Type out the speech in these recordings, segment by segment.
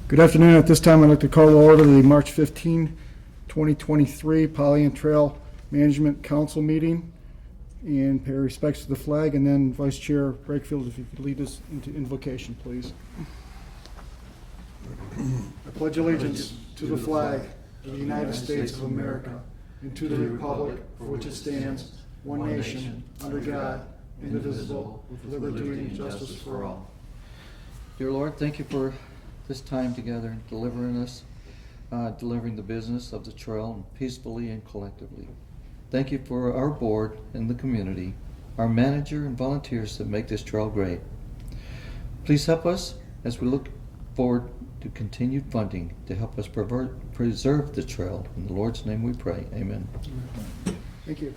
Good afternoon. At this time, I'd like to call to order the March 15, 2023 Pollyant Trail Management Council meeting and pay respects to the flag. And then Vice Chair Brakefield, if you could lead us into invocation, please. I pledge allegiance to the flag of the United States of America and to the republic for which it stands, one nation, under God, indivisible, with liberty and justice for all. Dear Lord, thank you for this time together, delivering the business of the trail peacefully and collectively. Thank you for our board and the community, our manager and volunteers that make this trail great. Please help us as we look forward to continued funding to help us preserve the trail. In the Lord's name we pray, amen. Thank you.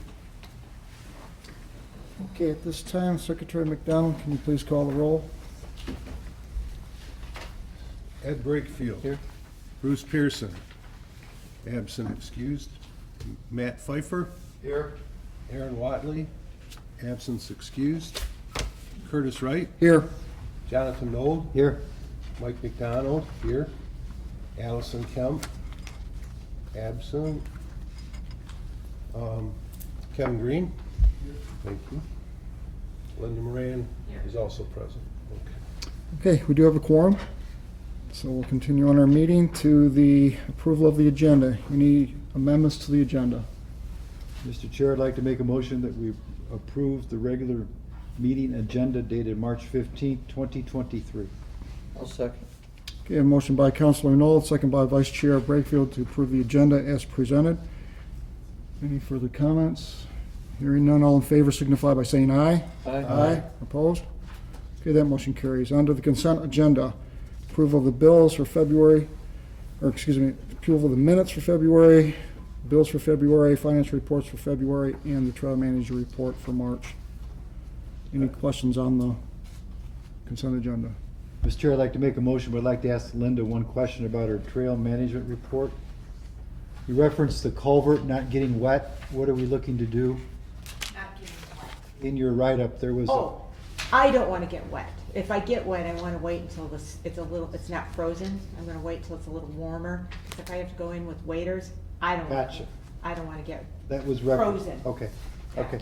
Okay, at this time, Secretary McDonald, can you please call the roll? Ed Brakefield. Here. Bruce Pearson. Absent excused. Matt Pfeiffer. Here. Aaron Watley. Absence excused. Curtis Wright. Here. Jonathan Knoll. Here. Mike McDonald. Here. Allison Kemp. Absent. Kevin Green. Thank you. Linda Moran is also present. Okay, we do have a quorum, so we'll continue on our meeting to the approval of the agenda. Any amendments to the agenda? Mr. Chair, I'd like to make a motion that we approve the regular meeting agenda dated March 15th, 2023. I'll second. Okay, a motion by Councilor Knoll, second by Vice Chair Brakefield to approve the agenda as presented. Any further comments? Hearing none, all in favor signify by saying aye. Aye. Opposed? Okay, that motion carries. On to the consent agenda. Approval of the bills for February, approval of the minutes for February, bills for February, finance reports for February, and the trail manager report for March. Any questions on the consent agenda? Mr. Chair, I'd like to make a motion, but I'd like to ask Linda one question about her trail management report. You referenced the culvert not getting wet. What are we looking to do? Not getting wet. In your write-up, there was Oh, I don't want to get wet. If I get wet, I want to wait until it's not frozen. I'm going to wait till it's a little warmer. Because if I have to go in with waders, I don't want to get that was referenced. frozen. Okay, okay.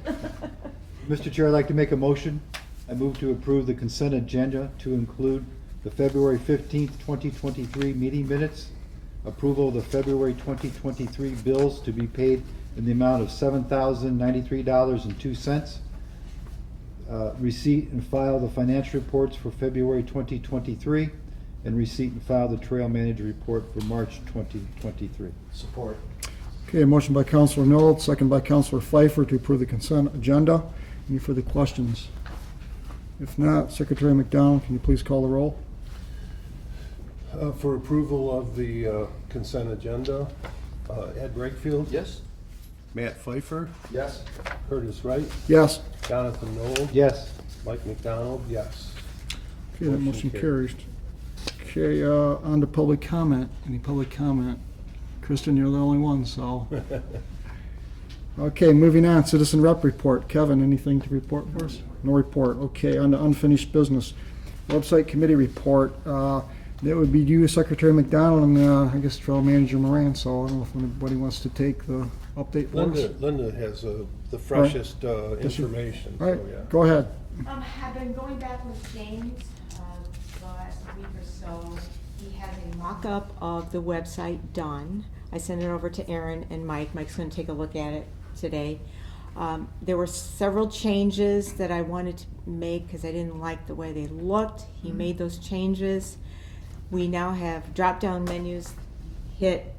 Mr. Chair, I'd like to make a motion. I move to approve the consent agenda to include the February 15th, 2023 meeting minutes, approval of the February 2023 bills to be paid in the amount of $7,093.02, receipt and file the financial reports for February 2023, and receipt and file the trail manager report for March 2023. Support. Okay, a motion by Councilor Knoll, second by Councilor Pfeiffer to approve the consent agenda. Any further questions? If not, Secretary McDonald, can you please call the roll? For approval of the consent agenda, Ed Brakefield. Yes? Matt Pfeiffer. Yes. Curtis Wright. Yes. Jonathan Knoll. Yes. Mike McDonald, yes. Okay, that motion Motion carries. Okay, on to public comment. Any public comment? Kristen, you're the only one, so. Okay, moving on, citizen rep report. Kevin, anything to report for us? No report. Okay, on to unfinished business. Website committee report. That would be you, Secretary McDonald, and I guess Trail Manager Moran, so I don't know if anybody wants to take the update for us. Linda has the freshest information, All so right, yeah. go ahead. I've been going back with James the last week or so. He has a mock-up of the website done. I sent it over to Aaron and Mike. Mike's going to take a look at it today. There were several changes that I wanted to make because I didn't like the way they looked. He made those changes. We now have drop-down menus. Hit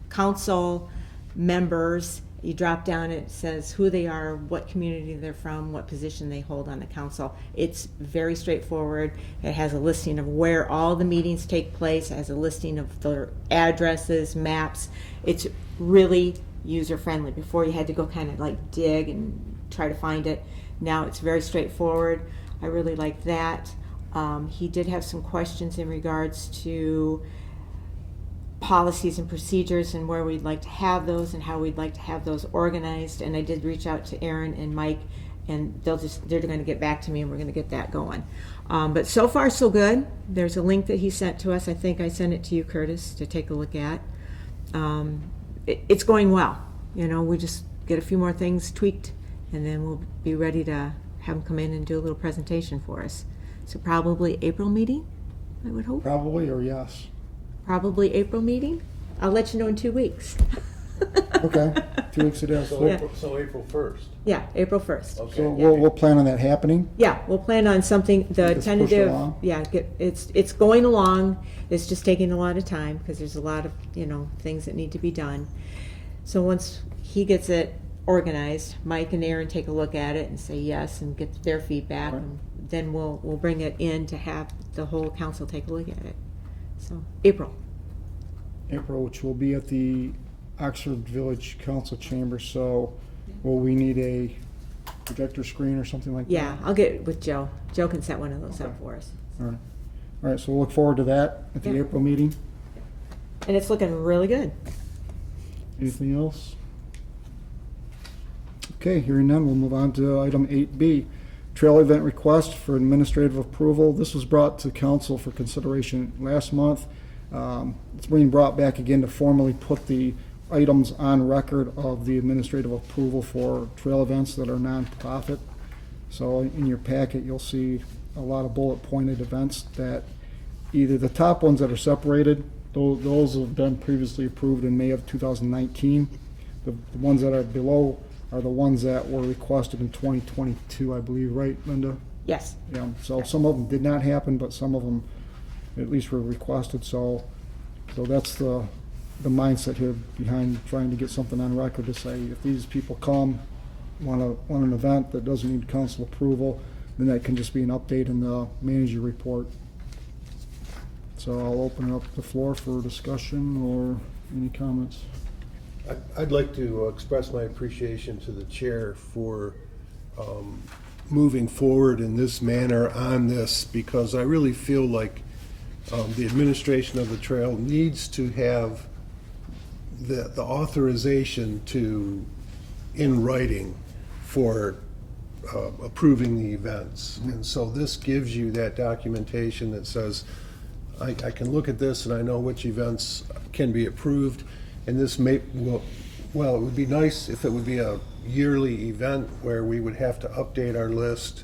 council members. You drop down, it says who they are, what community they're from, what position they hold on the council. It's very straightforward. It has a listing of where all the meetings take place. It has a listing of their addresses, maps. It's really user-friendly. Before you had to go kind of like dig and try to find it. Now it's very straightforward. I really like that. He did have some questions in regards to policies and procedures and where we'd like to have those and how we'd like to have those organized. And I did reach out to Aaron and Mike and they're gonna get back to me, and we're gonna get that going. But so far, so good. There's a link that he sent to us. I think I sent it to you, Curtis, to take a look at. It's going well. You know, we just get a few more things tweaked, and then we'll be ready to have him come in and do a little presentation for us. So probably April meeting, I would hope. Probably, or yes? Probably April meeting. I'll let you know in 2 weeks. Okay, 2 weeks it is. So Yeah. April 1st. Yeah, April 1st. Okay. So we'll plan on that happening. Yeah, we'll plan on something, the It's pushed tentative, along? yeah, it's going along. It's just taking a lot of time because there's a lot of, things that need to be done. So once he gets it organized, Mike and Aaron take a look at it and say yes and get their feedback. Right. And then we'll bring it in to have the whole council take a look at it. So, April. April, which will be at the Oxford Village Council Chamber, so will we need a projector screen or something like that? Yeah, I'll get with Joe. Joe can set one of those up for us. All right, so we'll look forward to that at the Yeah. April meeting. And it's looking really good. Anything else? Okay, hearing none, we'll move on to item 8B. Trail event request for administrative approval. This was brought to council for consideration last month. It's being brought back again to formally put the items on record of the administrative approval for trail events that are nonprofit. So in your packet, you'll see a lot of bullet pointed events that either the top ones that are separated, those have been previously approved in May of 2019. The ones that are below are the ones that were requested in 2022, I believe, right, Linda? Yes. Yeah, so some of them did not happen, but some of them at least were requested, so that's the mindset here behind trying to get something on record to say, if these people come, want an event that doesn't need council approval, then that can just be an update in the manager report. So I'll open up the floor for discussion or any comments. I'd like to express my appreciation to the chair for moving forward in this manner on this, because I really feel like the administration of the trail needs to have the authorization to, in writing, for approving the events. And so this gives you that documentation that says, I can look at this and I know which events can be approved. And this it would be nice if it would be a yearly event where we would have to update our list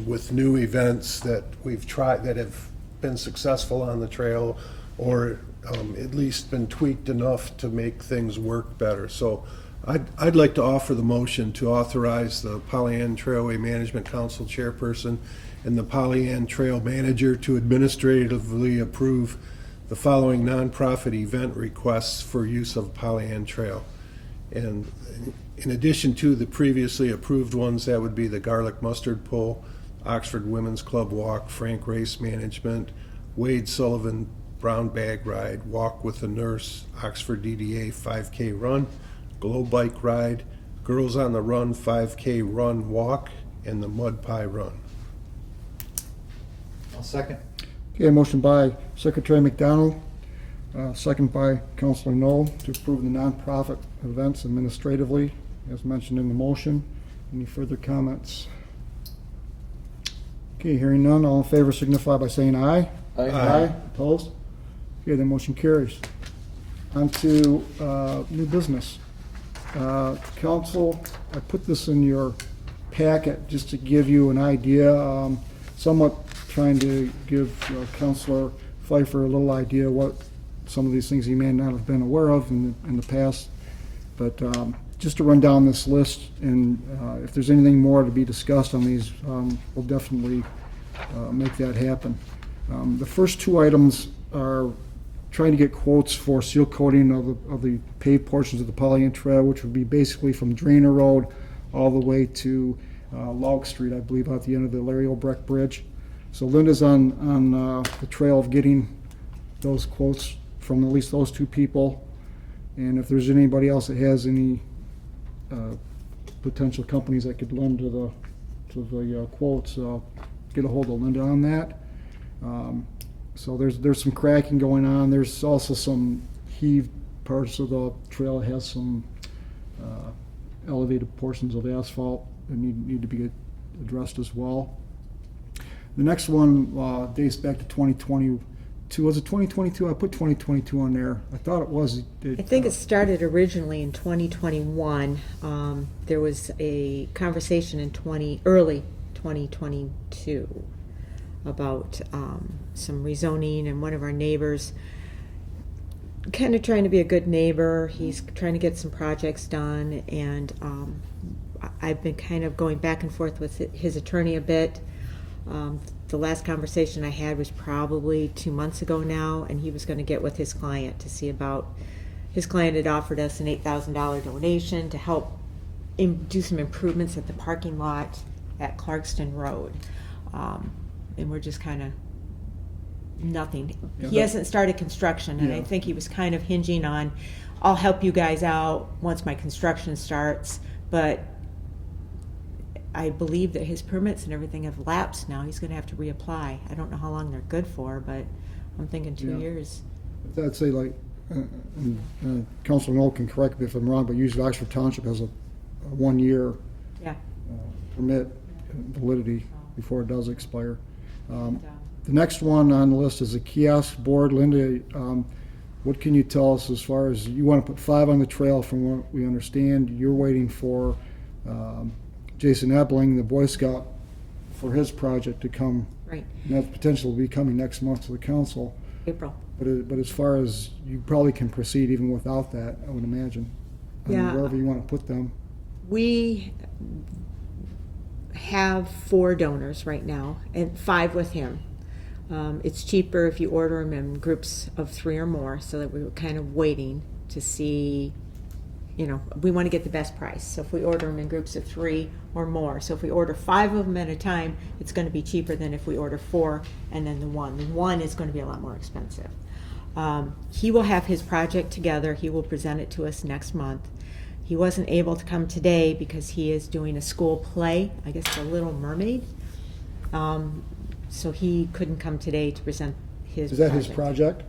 with new events that we've tried, that have been successful on the trail, or at least been tweaked enough to make things work better. So I'd like to offer the motion to authorize the Pollyant Trailway Management Council chairperson and the Pollyant Trail manager to administratively approve the following nonprofit event requests for use of Pollyant Trail. And in addition to the previously approved ones, that would be the Garlic Mustard Pull, Oxford Women's Club Walk, Frank Race Management, Wade Sullivan Brown Bag Ride, Walk with a Nurse, Oxford DDA 5K Run, Glow Bike Ride, Girls on the Run 5K Run Walk, and the Mud Pie Run. I'll second. Okay, motion by Secretary McDonald, second by Councilor Knoll to approve the nonprofit events administratively, as mentioned in the motion. Any further comments? Okay, hearing none, all in favor signify by saying aye. Aye. Opposed? Okay, the motion carries. On to new business. Council, I put this in your packet just to give you an idea, somewhat trying to give Councilor Pfeiffer a little idea what some of these things he may not have been aware of in the past. But just to run down this list, and if there's anything more to be discussed on these, we'll definitely make that happen. The first two items are trying to get quotes for seal coating of the paved portions of the Pollyant Trail, which would be basically from Drainer Road all the way to Log Street, I believe, at the end of the Larry Obrecht Bridge. So Linda's on the trail of getting those quotes from at least those two people. And if there's anybody else that has any potential companies that could lend to the quotes, get a hold of Linda on that. So there's some cracking going on. There's also some heaved parts of the trail that has some elevated portions of asphalt need to be addressed as well. The next one dates back to 2022. Was it 2022? I put 2022 on there. I thought it was. I think it started originally in 2021. There was a conversation in early 2022 about some rezoning, and one of our neighbors, kind of trying to be a good neighbor, he's trying to get some projects done, and I've been kind of going back and forth with his attorney a bit. The last conversation I had was probably 2 months ago now, and he was going to get with his client to see about, his client had offered us an $8,000 donation to help do some improvements at the parking lot at Clarkston Road. And we're just kind of nothing. Yeah, He but- hasn't started construction, and I Yeah. think he was kind of hinging on, I'll help you guys out once my construction starts, but I believe that his permits and everything have lapsed now. He's gonna have to reapply. I don't know how long they're good for, but I'm thinking 2 Yeah. years. I'd say like, Councilor Knoll can correct me if I'm wrong, but usually Oxford Township has a 1 year Yeah. permit validity before it does expire. And, The next one on the list is the kiosk board. Linda, what can you tell us as far as, you want to put 5 on the trail from what we understand? You're waiting for Jason Ebling, the Boy Scout, for his project to come. Right, And that's potential to be coming next month to the council. April. But as far as, you probably can proceed even without that, I would imagine. I mean, Yeah. Wherever you want to put them. We have 4 donors right now, and 5 with him. It's cheaper if you order them in groups of 3 or more, so that we were kind of waiting to see, we want to get the best price. So if we order them in groups of 3 or more, so if we order 5 of them at a time, it's going to be cheaper than if we order 4 and then the one. The one is going to be a lot more expensive. He will have his project together. He will present it to us next month. He wasn't able to come today because he is doing a school play, I guess The Little Mermaid. So he couldn't come today to present his Is that his project?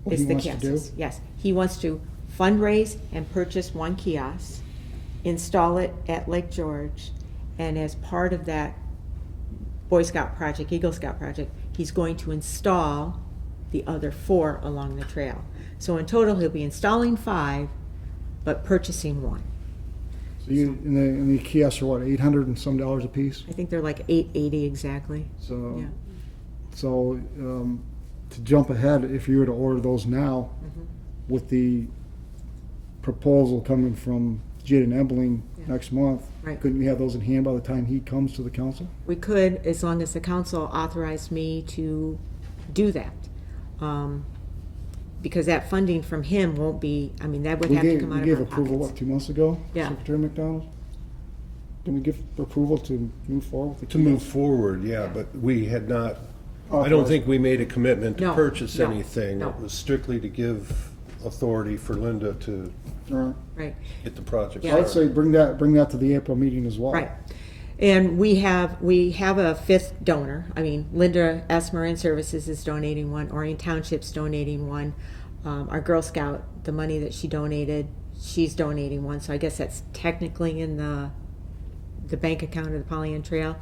What It's he the wants to do? kiosks, yes. He wants to fundraise and purchase 1 kiosk, install it at Lake George, and as part of that Boy Scout project, Eagle Scout project, he's going to install the other 4 along the trail. So in total, he'll be installing 5, but purchasing 1. So you, and the kiosks are what, $800 and some a piece? I think they're like $880 exactly. So, Yeah. To jump ahead, if you were to order those now, Mhm. with the proposal coming from Jaden Ebling Yeah. next month, Right. couldn't we have those in hand by the time he comes to the council? We could, as long as the council authorized me to do that. Because that funding from him won't be, that would We have to gave, come we out of gave our approval, pockets. what, 2 months ago? Yeah. Secretary McDonald? Did we give approval to move forward with the To move kiosks? forward, yeah, but we had not, I don't think we made a commitment to No, purchase no, anything. no. It was strictly to give authority for Linda to All right. Right, get the project Yeah. I'd say started. bring that to the April meeting as well. right. And we have a 5th donor. Linda S. Marin Services is donating 1, Orion Township's donating 1. Our Girl Scout, the money that she donated, she's donating 1. So I guess that's technically in the bank account of the Pollyant Trail.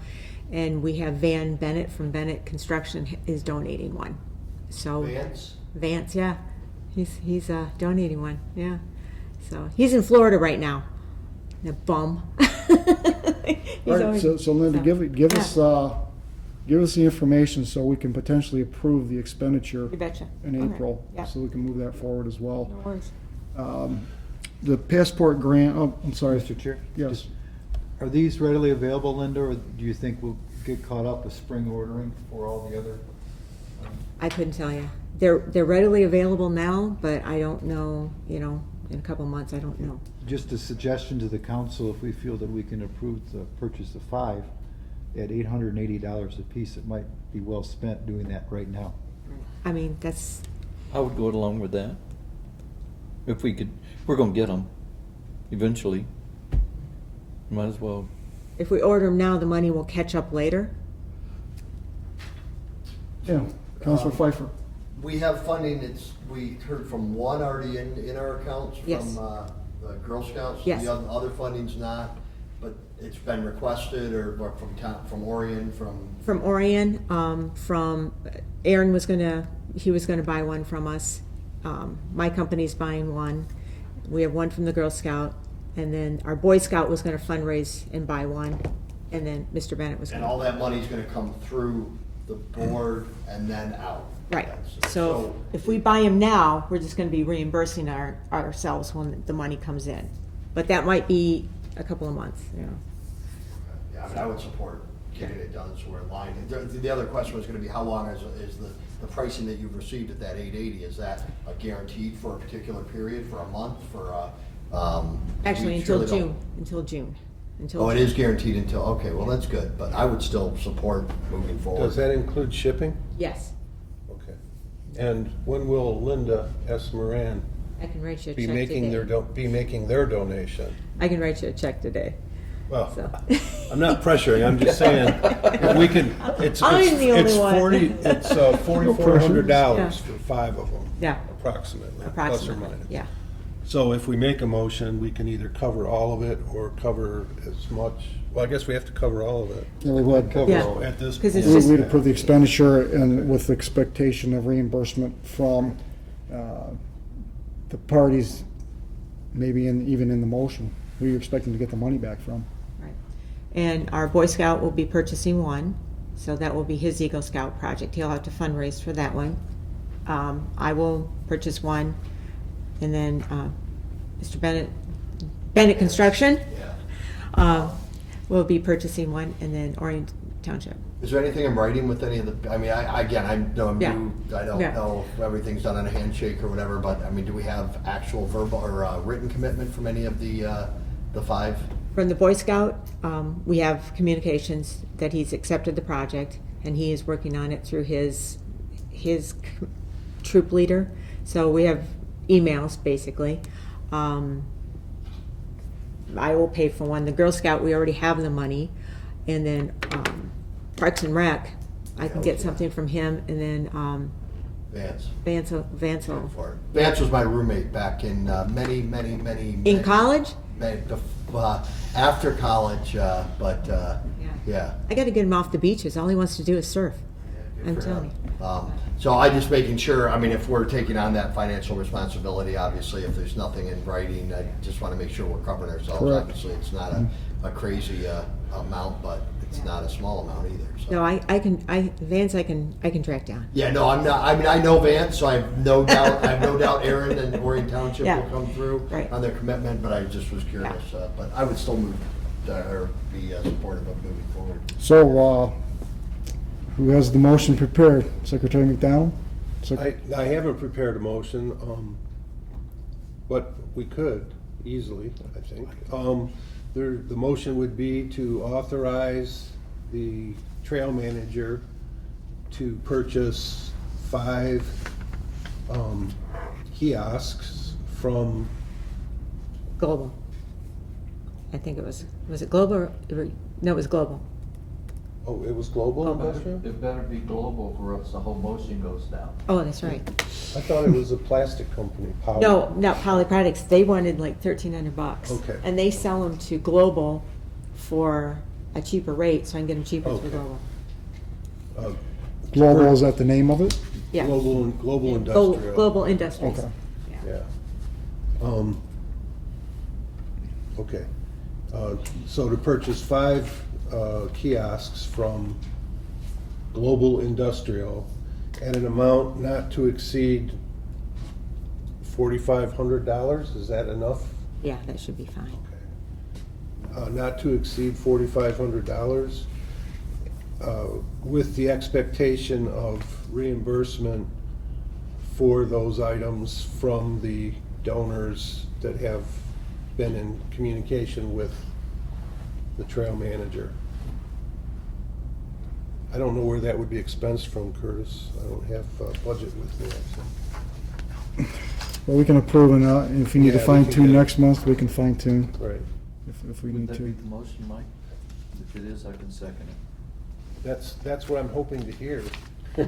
And we have Van Bennett from Bennett Construction is donating 1. So Vance, yeah, he's donating 1, yeah. So he's in Florida right now. The bum. All right, so Linda, give us the information so we can potentially approve the expenditure You betcha. in All right. April, Yeah. so we can move that forward as well. No worries. The passport grant, oh, I'm sorry. Mr. Chair? Yes. Just- Are these readily available, Linda, or do you think we'll get caught up with spring ordering for all the other? I couldn't tell you. They're readily available now, but I don't know, in a couple months, I don't know. Just a suggestion to the council, if we feel that we can approve the purchase of 5 at $880 apiece, it might be well spent doing that right now. That's, I would go along with that. If we could, we're gonna get them eventually. Might as well. if we order them now, the money will catch up later. Yeah, Councilor Pfeiffer. We have funding, we heard from 1 already in our accounts Yes. from the Girl Scouts. Yes. The other funding's not, but it's been requested or from town, from Orion, From Orion, from, Aaron was he was gonna buy one from us. My company's buying one. We have one from the Girl Scout, and then our Boy Scout was gonna fundraise and buy one, and then Mr. Bennett was and gonna. all that money's gonna come through the board and then out. Right, That's- so if we buy them now, we're just gonna be reimbursing ourselves when the money comes in. But that might be a couple of months, you know. Yeah, I mean, I would support getting it done so we're in line. The other question was gonna be, how long is the pricing that you've received at that 880, is that guaranteed for a particular period, for a month, for a? Actually, we until surely June, don't- until Oh, it June. is guaranteed until, okay, well, that's good, but I would still support moving forward. Does that include shipping? Yes, Okay. And when will Linda S. Moran I can write you a be check making today. be making their donation? I can write you a check today, Well, so. I'm not pressuring, I'm just saying, if we can, I'm the only one. It's $4,400 for 5 of them. Yeah. Approximately, plus or Approximately, minus. yeah. So if we make a motion, we can either cover all of it or cover as much, well, I guess we have to cover all of it. Yeah, we would. Cover Yeah. all at this 'Cause it's point. just- We'd approve the expenditure and with the expectation of reimbursement from the parties, maybe even in the motion. Who are you expecting to get the money back from? Right. And our Boy Scout will be purchasing one, so that will be his Eagle Scout project. He'll have to fundraise for that one. I will purchase one, and then Mr. Bennett Construction will be purchasing one, and then Orion Township. Is there anything in writing with any of the, I mean, again, I know I'm Yeah. new, I don't Yeah. know if everything's done on a handshake or whatever, but, I mean, do we have actual verbal or written commitment from any of the 5? From the Boy Scout, we have communications that he's accepted the project, and he is working on it through his troop leader. So we have emails, basically. I will pay for one. The Girl Scout, we already have the money. And then Parks and Rec, I can get something from him, and then Vance. Vance. For it. Vance was my roommate back in many. In college? After college, but yeah. I gotta get him off the beaches. All he wants to do is surf. Good I'm for telling him. you. So I just making sure, I mean, if we're taking on that financial responsibility, obviously, if there's nothing in writing, I just want to make sure we're covering ourselves. Correct. Obviously, it's not a crazy amount, but it's not a small amount either, so. No, Vance, I can track down. Yeah, no, I'm not, I mean, I know Vance, so I have no doubt Aaron and Orion Township Yeah. will come through Right. on their commitment, but I just was curious, but I would still move, or be supportive of moving forward. So, who has the motion prepared? Secretary McDonald? I haven't prepared a motion, but we could easily, I think. The motion would be to authorize the trail manager to purchase 5 kiosks from, Global. I think it was it Global? No, it was Global. oh, it was Global Global. Industrial? It better be global or else the whole motion goes down. Oh, that's right. I thought it was a plastic company, Power. No, not Poly Products. They wanted like $1,300. Okay. And they sell them to Global for a cheaper rate, so I can get them cheaper Okay. through Global. Uh, Global, is that the name of it? Yeah. Global Industrial. Global Industries. Okay. Yeah. Yeah. Okay. So to purchase 5 kiosks from Global Industrial at an amount not to exceed $4,500, is that enough? Yeah, that should be fine. Not to exceed $4,500, with the expectation of reimbursement for those items from the donors that have been in communication with the trail manager. I don't know where that would be expensed from, Curtis. I don't have a budget with me. So. Well, we can approve, and if we need to Yeah, we fine can tune get it. next month, we can fine tune Right. if we Would need that be to. the motion, Mike? If it is, I can second it. That's what I'm hoping to hear. You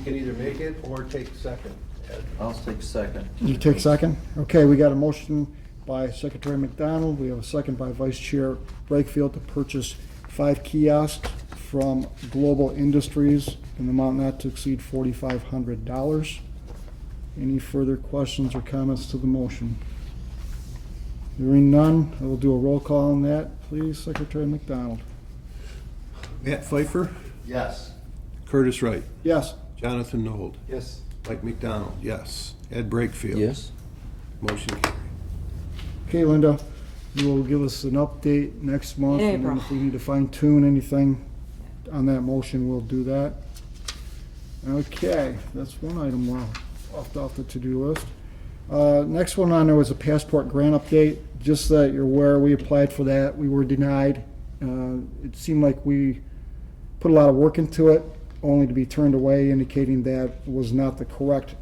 can either make it or take second. Ed. I'll take second. You take second? Okay, we got a motion by Secretary McDonald. We have a second by Vice Chair Brakefield to purchase 5 kiosks from Global Industries in the amount not to exceed $4,500. Any further questions or comments to the motion? Hearing none, I will do a roll call on that. Please, Secretary McDonald. Matt Pfeiffer, Yes. Curtis Wright, Yes. Jonathan Nold, Yes. Mike McDonald, yes. Ed Brakefield. Yes? Motion carried. Okay, Linda, you will give us an update next month, In and then April. if we need to fine tune anything on that motion, we'll do that. Okay, that's one item off the to-do list. Next one on there was a passport grant update. Just so that you're aware, we applied for that. We were denied. It seemed like we put a lot of work into it, only to be turned away, indicating that was not the correct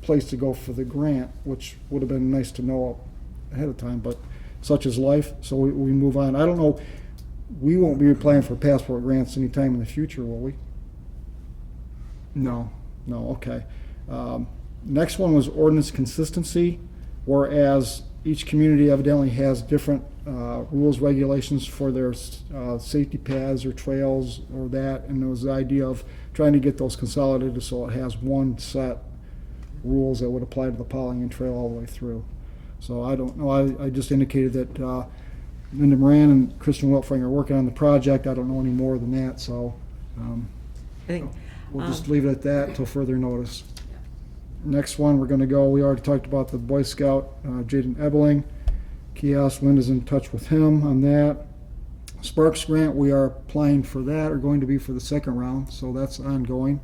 place to go for the grant, which would have been nice to know ahead of time, but such is life, so we move on. I don't know, we won't be applying for passport grants anytime in the future, will we? No, okay. Next one was ordinance consistency, whereas each community evidently has different rules, regulations for their safety paths or trails or that, and there was the idea of trying to get those consolidated so it has one set rules that would apply to the Pollyant Trail all the way through. So I don't know, I just indicated that Linda Moran and Kristen Wiltfring are working on the project. I don't know any more than that, so I think, we'll just leave it at that until further notice. Next one, we're gonna go, we already talked about the Boy Scout, Jaden Ebeling. Kiosk, Linda's in touch with him on that. Sparks grant, we are applying for that, or going to be for the second round, so that's ongoing.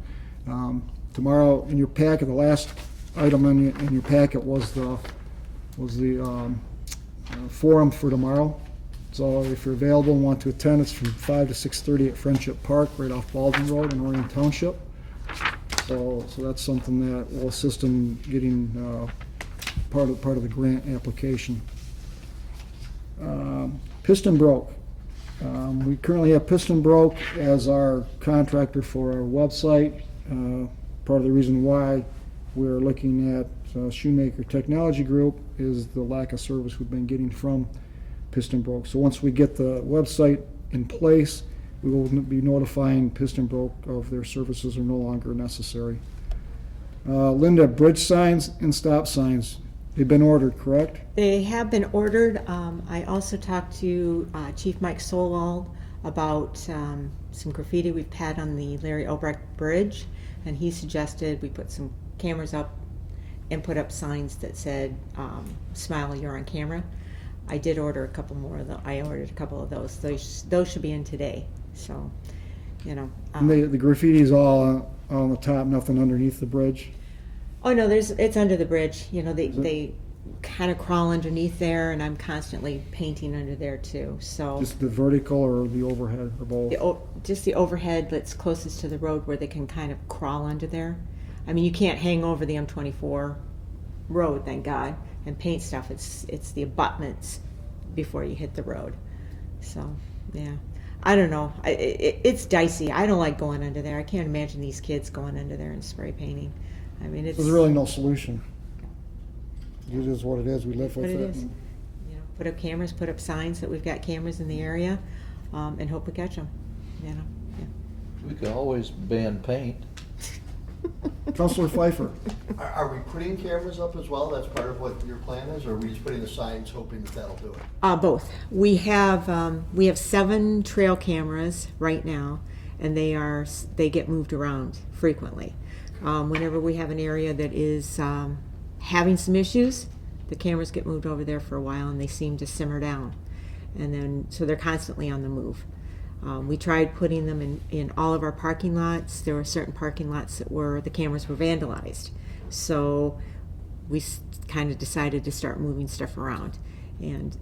Tomorrow, in your packet, the last item in your packet was the forum for tomorrow. So if you're available and want to attend, it's from 5 to 6:30 at Friendship Park, right off Baldwin Road in Orion Township. So that's something that will assist in getting part of the grant application. Piston Broke. We currently have Piston Broke as our contractor for our website. Part of the reason why we're looking at Shoemaker Technology Group is the lack of service we've been getting from Piston Broke. So once we get the website in place, we will be notifying Piston Broke of their services are no longer necessary. Linda, bridge signs and stop signs, they've been ordered, correct? they have been ordered. I also talked to Chief Mike Solwald about some graffiti we've had on the Larry Obrecht Bridge, and he suggested we put some cameras up and put up signs that said, "Smile, you're on camera." I did order a couple more of those. I ordered a couple of those. Those should be in today. So, you know. And the graffiti's all on the top, nothing underneath the bridge? Oh no, it's under the bridge. You know, they kind of crawl underneath there, and I'm constantly painting under there too. So Just the vertical or the overhead or both? just the overhead that's closest to the road where they can kind of crawl under there. I mean, you can't hang over the M24 road, thank God, and paint stuff. It's the abutments before you hit the road. So, yeah. I don't know. It's dicey. I don't like going under there. I can't imagine these kids going under there and spray painting. I mean, it's There's really no solution. It is what it is, we live with what it. it is. You know, put up cameras, put up signs that we've got cameras in the area, and hope we catch them. You know. Yeah. We could always ban paint. Councilor Pfeiffer, Are we putting cameras up as well? That's part of what your plan is, or are we just putting the signs hoping that that'll do it? Both. We have 7 trail cameras right now, and they get moved around frequently. Whenever we have an area that is having some issues, the cameras get moved over there for a while, and they seem to simmer down, and then so they're constantly on the move. We tried putting them in all of our parking lots. There were certain parking lots that the cameras were vandalized. So we kind of decided to start moving stuff around. And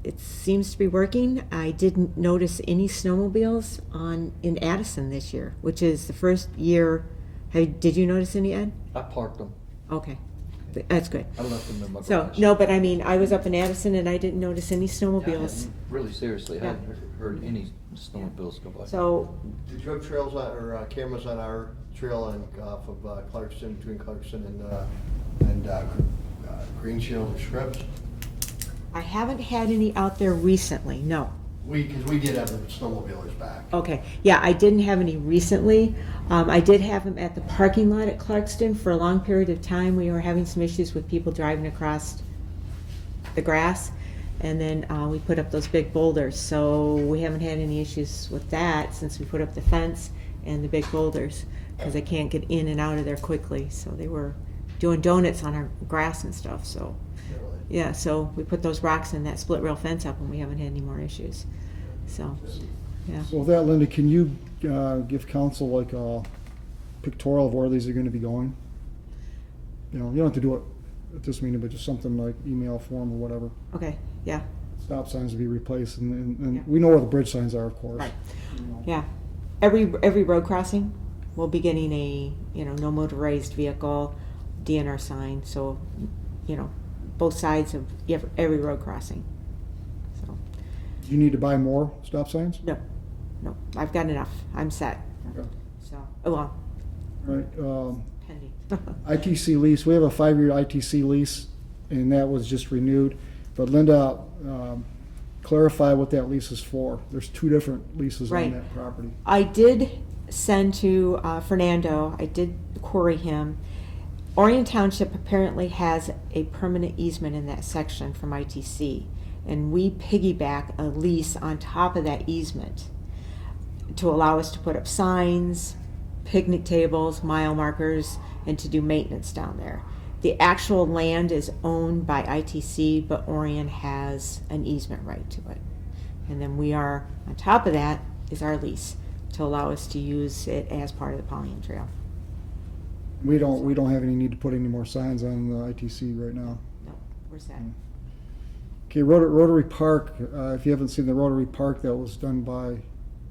it seems to be working. I didn't notice any snowmobiles in Addison this year, which is the first year. Did you notice any, Ed? I parked them. Okay, that's good. I left them in my So, garage. no, but I mean, I was up in Addison and I didn't notice any Yeah, I snowmobiles. hadn't- really seriously, I Yeah. hadn't heard any snowmobiles go by. So, Did you have trails on, or cameras on our trail off of Clarkson, between Clarkson and Green Shield and Scripps? I haven't had any out there recently, no. Because we did have the snowmobilers back. Okay, yeah, I didn't have any recently. I did have them at the parking lot at Clarkston for a long period of time. We were having some issues with people driving across the grass. And then we put up those big boulders. So we haven't had any issues with that since we put up the fence and the big boulders, because they can't get in and out of there quickly. So they were doing donuts on our grass and stuff, so. Really. Yeah, so we put those rocks in that split rail fence up and we haven't had any more issues. So, yeah. So with that, Linda, can you give council like a pictorial of where these are gonna be going? You know, you don't have to do it at this meeting, but just something like email form or whatever. Okay, yeah, Stop signs to be replaced, and Yeah. we know where the bridge signs are, of course. right. Yeah. Every road crossing, we'll be getting a, no motorized vehicle DNR sign, so, both sides of every road crossing. So, Do you need to buy more stop signs? no, I've got enough. I'm set. Okay. So, well, All right, pending. ITC lease, we have a 5-year ITC lease, and that was just renewed. But Linda, clarify what that lease is for. There's 2 different leases on Right. that property. I did send to Fernando, I did query him. Orion Township apparently has a permanent easement in that section from ITC, and we piggyback a lease on top of that easement to allow us to put up signs, picnic tables, mile markers, and to do maintenance down there. The actual land is owned by ITC, but Orion has an easement right to it. And then we are, on top of that, is our lease to allow us to use it as part of the Pollyant Trail. We don't have any need to put any more signs on the ITC right now. No, we're set. Okay, Rotary Park, if you haven't seen the Rotary Park that was done by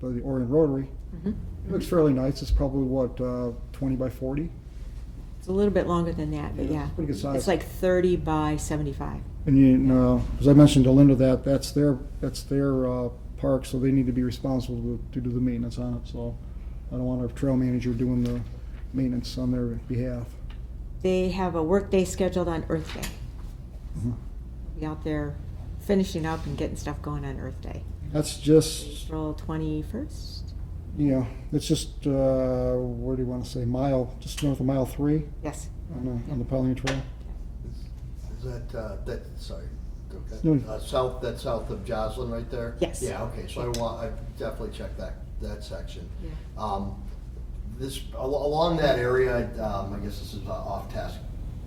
the Orion Rotary, Mhm. it looks fairly nice. It's probably, 20 by 40? It's a little bit longer than that, but Yeah, yeah. it's pretty good size. It's like 30 by 75. And as I mentioned to Linda, that's their park, so they need to be responsible to do the maintenance on it. So I don't want our trail manager doing the maintenance on their behalf. They have a work day scheduled on Earth Day. Mhm. Be out there finishing up and getting stuff going on Earth Day. That's just, April 21st? it's just, where do you want to say, just north of mile 3 Yes. on the Pollyant Trail. Is that, sorry, No. okay. That's south of Joslin right there? Yes. Yeah, okay, so I definitely check that section. Yeah. Along that area, I guess this is off task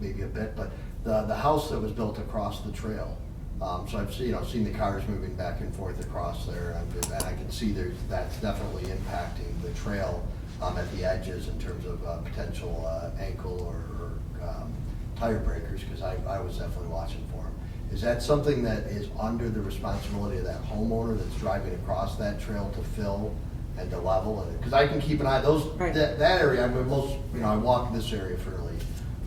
maybe a bit, but the house that was built across the trail, so I've seen the cars moving back and forth across there, and I can see that's definitely impacting the trail at the edges in terms of potential ankle or tire breakers, because I was definitely watching for them. Is that something that is under the responsibility of that homeowner that's driving across that trail to fill and to level? Because I can keep an eye, Right. that area, I walk this area fairly.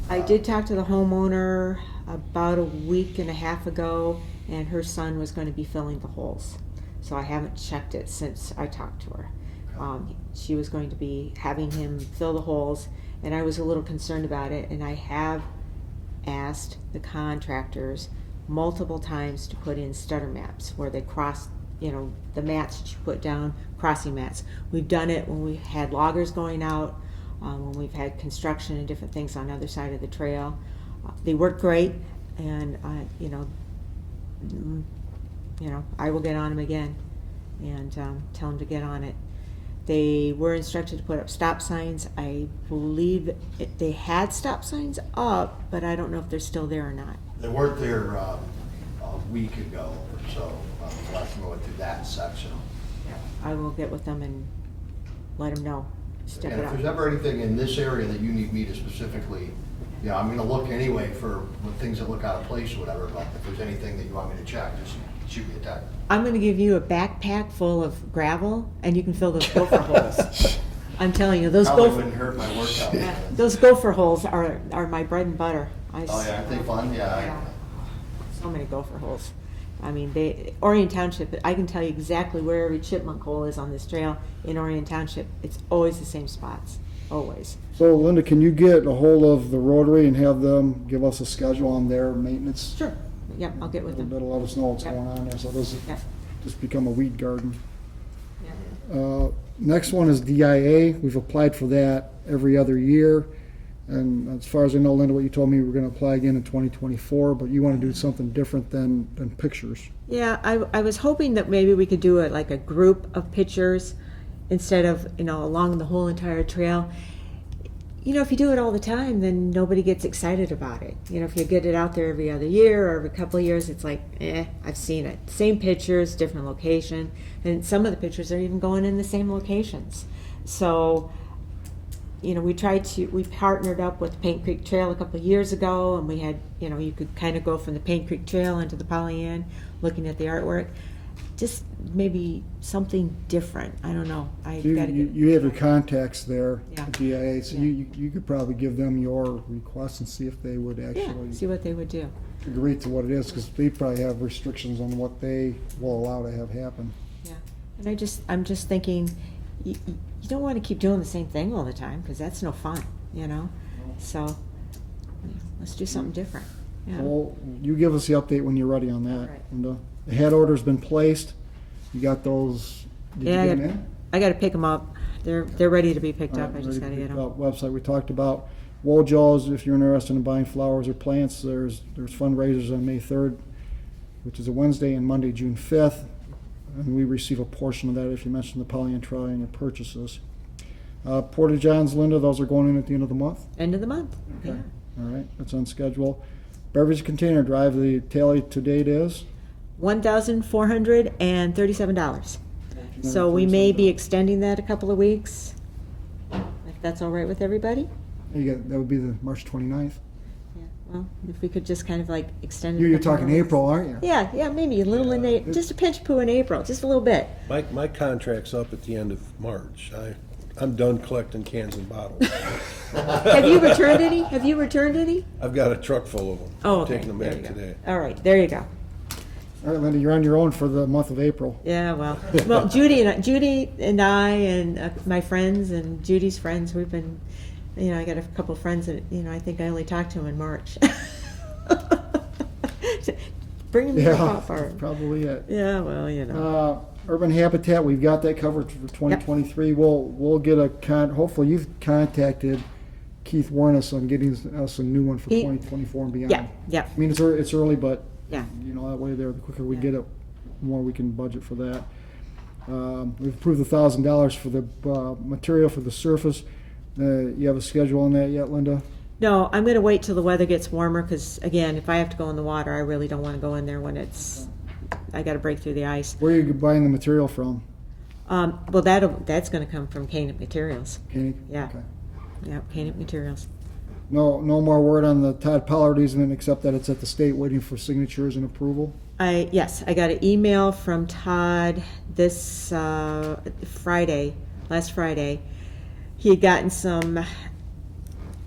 I did talk to the homeowner about a week and a half ago, and her son was going to be filling the holes. So I haven't checked it since I talked to her. She was going to be having him fill the holes, and I was a little concerned about it, and I have asked the contractors multiple times to put in stutter maps where they cross, the mats that you put down, crossing mats. We've done it when we had loggers going out, when we've had construction and different things on the other side of the trail. They work great, and I will get on them again and tell them to get on it. They were instructed to put up stop signs. I believe they had stop signs up, but I don't know if they're still there or not. They weren't there a week ago or so, last time I went through that section. I will get with them and let them know. Step And it if there's up. ever anything in this area that you need me to specifically, I'm gonna look anyway for things that look out of place or whatever, but if there's anything that you want me to check, just shoot me a text. I'm going to give you a backpack full of gravel, and you can fill those gopher holes. I'm telling you, those Probably gopher. wouldn't hurt my workout. Those gopher holes are my bread and butter. Oh, yeah, aren't they fun? Yeah. So many gopher holes. I mean, Orion Township, I can tell you exactly where every chipmunk hole is on this trail in Orion Township. It's always the same spots, always. So Linda, can you get a hold of the Rotary and have them give us a schedule on their maintenance? Sure. Yep, I'll get with them. That'll let us know what's Yep. going on there, so it doesn't Yep. just become a weed garden. Yeah. Next one is DIA. We've applied for that every other year. And as far as I know, Linda, what you told me, we're gonna apply again in 2024, but you wanna do something different than pictures. Yeah, I was hoping that maybe we could do it like a group of pictures instead of, along the whole entire trail. If you do it all the time, then nobody gets excited about it. If you get it out there every other year or every couple of years, it's like, I've seen it. Same pictures, different location. And some of the pictures are even going in the same locations. So, we partnered up with Paint Creek Trail a couple of years ago, and we had, you could kind of go from the Paint Creek Trail into the Pollyant, looking at the artwork. Just maybe something different. I don't know. You have your contacts there Yeah. at DIA, so Yeah. you could probably give them your request and see if they would Yeah, actually see what they would do. agree to what it is, because they probably have restrictions on what they will allow to have happen. Yeah, and I'm just thinking, you don't want to keep doing the same thing all the time, because that's no fun, So, let's do something different. Yeah. Well, you give us the update when you're ready on that. Right. And, the head order's been placed. You got those? Did Yeah, you get them in? I got to pick them up. They're ready to be picked up. I just got to get them. Website we talked about. Wojo's, if you're interested in buying flowers or plants, there's fundraisers on May 3rd, which is a Wednesday, and Monday, June 5th. And we receive a portion of that if you mention the Pollyant Trolley in your purchases. Porta Johns, Linda, those are going in at the end of the month. End of the month. Okay. Yeah. All right, that's on schedule. Beverage container drive, the tally to date is? $1,437. So we may be extending that a couple of weeks, if that's all right with everybody. That would be the March 29th. Yeah. Well, if we could just kind of like extend it. a You're couple talking more weeks. April, aren't you? Yeah, maybe a little in April, just a pinch of poo in April, just a little bit. My contract's up at the end of March. I'm done collecting cans and bottles. Have you returned any? I've got a truck full of them. Oh, okay. Taking them There back you go. today. All right, there you go. All right, Linda, you're on your own for the month of April. Yeah, well, Judy and I and my friends and Judy's friends, we've been, I got a couple of friends that, I think I only talked to them in March. Bring them to the Yeah, pop art. that's probably it. Yeah, well, Urban Habitat, we've got that covered for 2023. We'll get hopefully you've contacted Keith Warnes on getting us a new one for He- 2024 and beyond. yeah, I mean, it's early, but, yeah. that way there, the quicker we Yeah. get it, the more we can budget for that. We've approved $1,000 for the material for the surface. You have a schedule on that yet, Linda? No, I'm going to wait till the weather gets warmer because, again, if I have to go in the water, I really don't want to go in there when I got to break through the ice. Where are you buying the material from? Well, that's going to come from Canaan Materials. Kenny? Yeah. Okay. Yeah, Canaan Materials. No more word on the Todd Pollard easement except that it's at the state waiting for signatures and approval. Yes, I got an email from Todd this last Friday. He had gotten some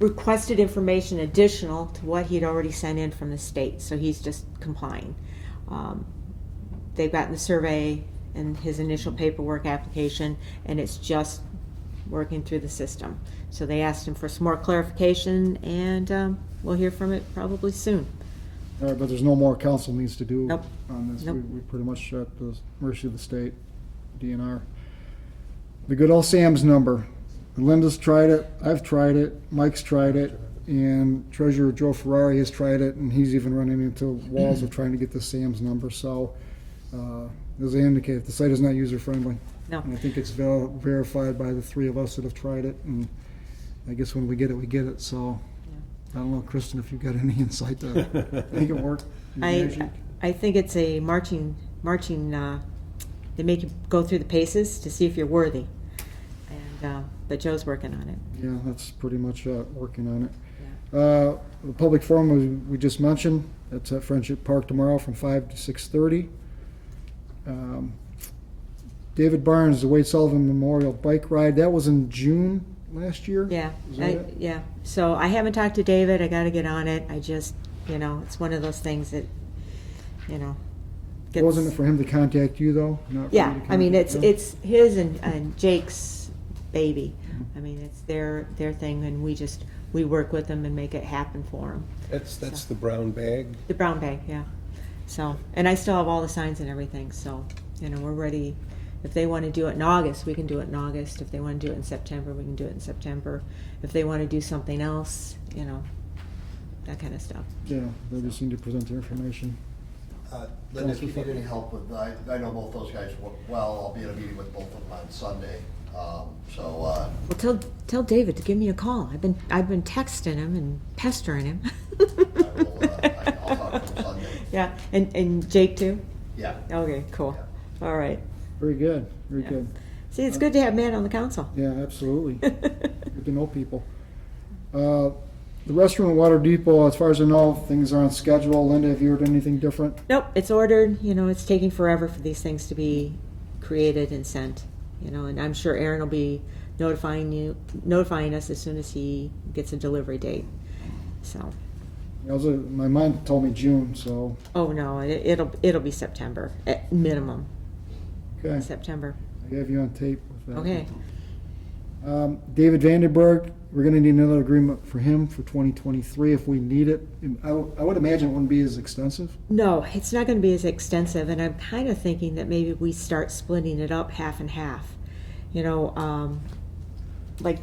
requested information additional to what he'd already sent in from the state, so he's just complying. They've gotten the survey and his initial paperwork application, and it's just working through the system. So they asked him for some more clarification, and we'll hear from it probably soon. All right, but there's no more council needs to do Nope. on this. Nope. We pretty much at the mercy of the state, DNR. The good old Sam's number. Linda's tried it, I've tried it, Mike's tried it, and Treasurer Joe Ferrari has tried it, and he's even running into walls of trying to get the Sam's number. So, as I indicated, the site is not user-friendly. No. And I think it's verified by the three of us that have tried it, and I guess when we get it, we get it. So, I don't know, Kristen, if you've got any insight to make it work. I think it's a marching. They make you go through the paces to see if you're worthy, and but Joe's working on it. Yeah, that's pretty much working on it. The public forum we just mentioned, that's at Friendship Park tomorrow from 5 to 6:30. David Barnes, the Wade Sullivan Memorial Bike Ride, that was in June last year? Yeah, Is that it? yeah. So I haven't talked to David. I got to get on it. I just, it's one of those things that, gets, Wasn't it for him to contact you, though? Not for Yeah, you to I mean, contact him? it's his and Jake's baby. I mean, it's their thing, and we work with them and make it happen for them. That's the brown bag. The brown bag, yeah. So, and I still have all the signs and everything, so, we're ready. If they want to do it in August, we can do it in August. If they want to do it in September, we can do it in September. If they want to do something else, that kind of stuff. Yeah, they just need to present the information. Linda, if you need any help with, I know both those guys well, I'll be at a meeting with both of them on Sunday, Well, tell David to give me a call. I've been texting him and pestering him. I'll talk to him Sunday. Yeah, and Jake too? Yeah. Okay, cool. All right. Very good, very Yeah. good. See, it's good to have Matt on the council. Yeah, absolutely. Good to know people. The restroom at Water Depot, as far as I know, things are on schedule. Linda, have you heard anything different? Nope, it's ordered. It's taking forever for these things to be created and sent. And I'm sure Aaron will be notifying us as soon as he gets a delivery date. So, My mind told me June, so, oh no, it'll be September at minimum. okay. September. I have you on tape with that. Okay. David Vandenberg, we're gonna need another agreement for him for 2023 if we need it. I would imagine it wouldn't be as extensive. No, it's not going to be as extensive, and I'm kind of thinking that maybe we start splitting it up half and half. Like,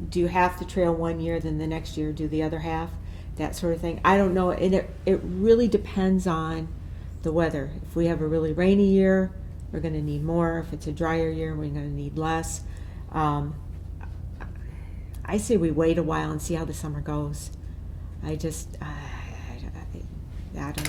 do you half the trail one year, then the next year do the other half? That sort of thing. I don't know, and it really depends on the weather. If we have a really rainy year, we're going to need more. If it's a drier year, we're going to need less. I say we wait a while and see how the summer goes. I don't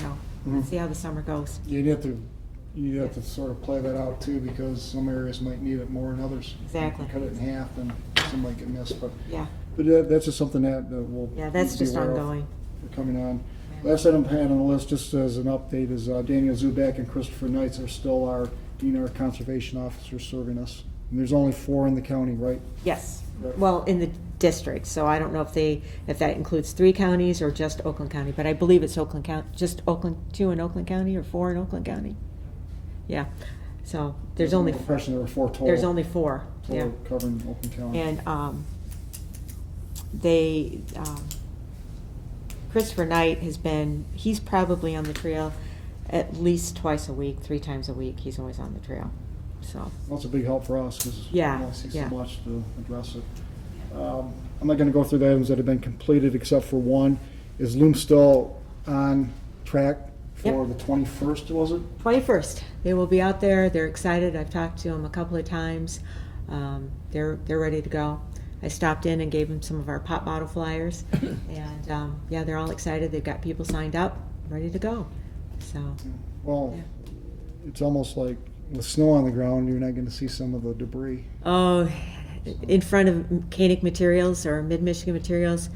know. Mhm. See how the summer goes. You'd have to sort of play that out too, because some areas might need it more than others. Exactly. Cut it in half and some might get missed, but Yeah, that's just something that we'll. yeah, that's need to be just aware of. ongoing. We're coming on. Yeah. Last item I had on the list, just as an update, is Daniel Zubak and Christopher Knights are still our DNR conservation officers serving us. And there's only 4 in the county, right? Yes, Right. well, in the district, so I don't know if that includes 3 counties or just Oakland County, but I believe it's Oakland County, just Oakland, 2 in Oakland County or 4 in Oakland County. Yeah, so there's only, Impression there were 4 total. there's only 4, yeah. Total covering Oakland County. And Christopher Knight he's probably on the trail at least twice a week, 3 times a week, he's always on the trail, so. That's a big help for us, because Yeah, we only see so yeah. much to address it. I'm not gonna go through the items that have been completed, except for one. Is Loom still on track for Yep. the 21st, was it? 21st, they will be out there, they're excited, I've talked to them a couple of times, they're ready to go. I stopped in and gave them some of our pop bottle flyers, and yeah, they're all excited, they've got people signed up, ready to go, so, Well, Yeah. it's almost like with snow on the ground, you're not gonna see some of the debris. oh, in front of Koenig Materials or Mid-Michigan Materials,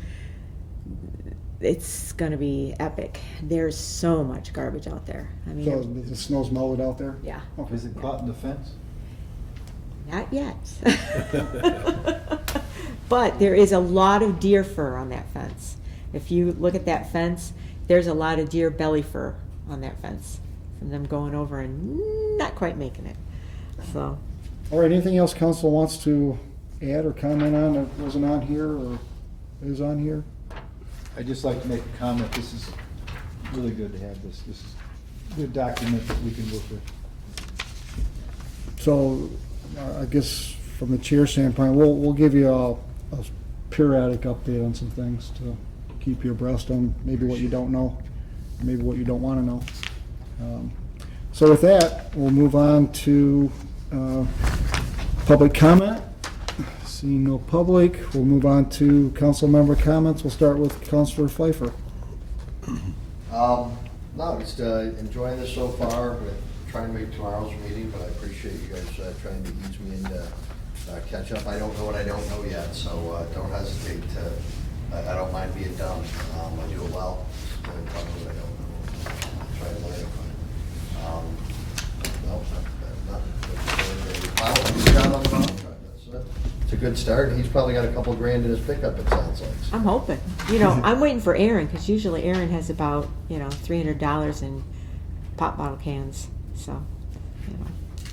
it's gonna be epic. There's so much garbage out there, I So mean, the snow's melted out there? yeah. Okay. Is it caught in the fence? Not yet. But there is a lot of deer fur on that fence. If you look at that fence, there's a lot of deer belly fur on that fence from them going over and not quite making it. So, All right, anything else council wants to add or comment on that wasn't on here or is on here? I'd just like to make a comment, this is really good to have this. This is a good document that we can work with. So, I guess from the chair standpoint, we'll give you a periodic update on some things to keep you abreast on maybe what you don't know, maybe what you don't want to know. So with that, we'll move on to public comment. Seeing no public, we'll move on to council member comments. We'll start with Councilor Pfeiffer. No, just enjoying this so far, with trying to make tomorrow's meeting, but I appreciate you guys trying to ease me into catch up. I don't know what I don't know yet, so don't hesitate to, I don't mind being dumb. I do it well. Just tell me what I don't know. I'll try to learn it. No, it's a good start. He's probably got a couple grand in his pickup, it sounds like. I'm hoping. I'm waiting for Aaron, because usually Aaron has about, $300 in pop bottle cans. So,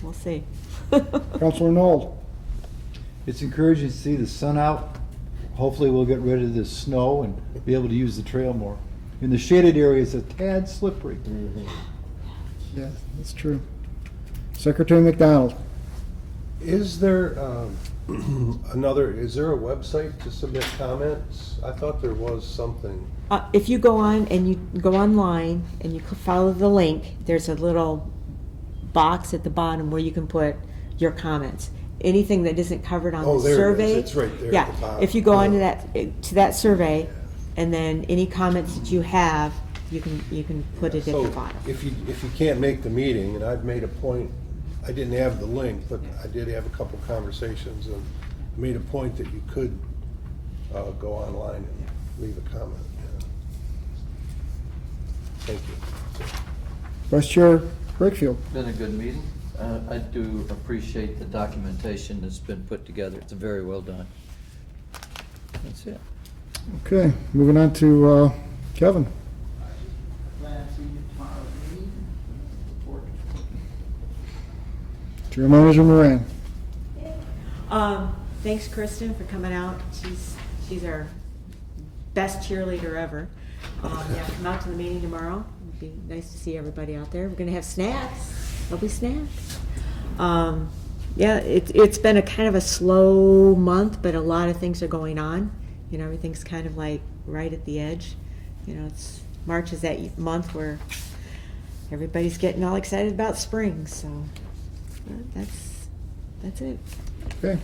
we'll see. Councilor Knoll. It's encouraging to see the sun out. Hopefully we'll get rid of this snow and be able to use the trail more. In the shaded areas, it's a tad slippery. Yeah, that's true. Secretary McDonald. Is there is there a website to submit comments? I thought there was something. If you go on and you go online and you follow the link, there's a little box at the bottom where you can put your comments. Anything that isn't covered on Oh, the there it is. survey. It's right there at Yeah, the bottom. if you go onto that survey, and then any comments that you have, you can put it at the So bottom. if you can't make the meeting, and I've made a point, I didn't have the link, but I did have a couple conversations and made a point that you could go online and leave a comment. Yeah. Thank you. Vice Chair Brakefield. Been a good meeting. I do appreciate the documentation that's been put together. It's very well done. That's it. Okay, moving on to Kevin. Chair Manager Moran. Thanks, Kristen, for coming out. She's our best cheerleader ever. Yeah, come out to the meeting tomorrow. It'd be nice to see everybody out there. We're gonna have snacks. There'll be snacks. Yeah, it's been a kind of a slow month, but a lot of things are going on. You know, everything's kind of like right at the edge. You know, March is that month where everybody's getting all excited about spring. So that's it. Okay.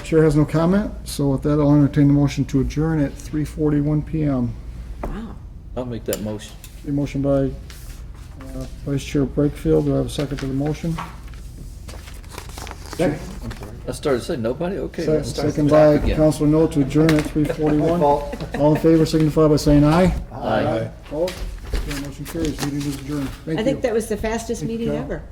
Chair has no comment, so with that, I'll entertain the motion to adjourn at 3:41 PM. Wow. I'll make that motion. A motion by Vice Chair Brakefield. Do I have a second to the motion? I started to say nobody? Okay. Second by Again. Councilor No to adjourn at 3:41. All in favor signify by saying aye. Aye. Opposed? Okay, motion carries. Meeting is adjourned. Thank you. I think that was the fastest Thank you, meeting Cal. ever.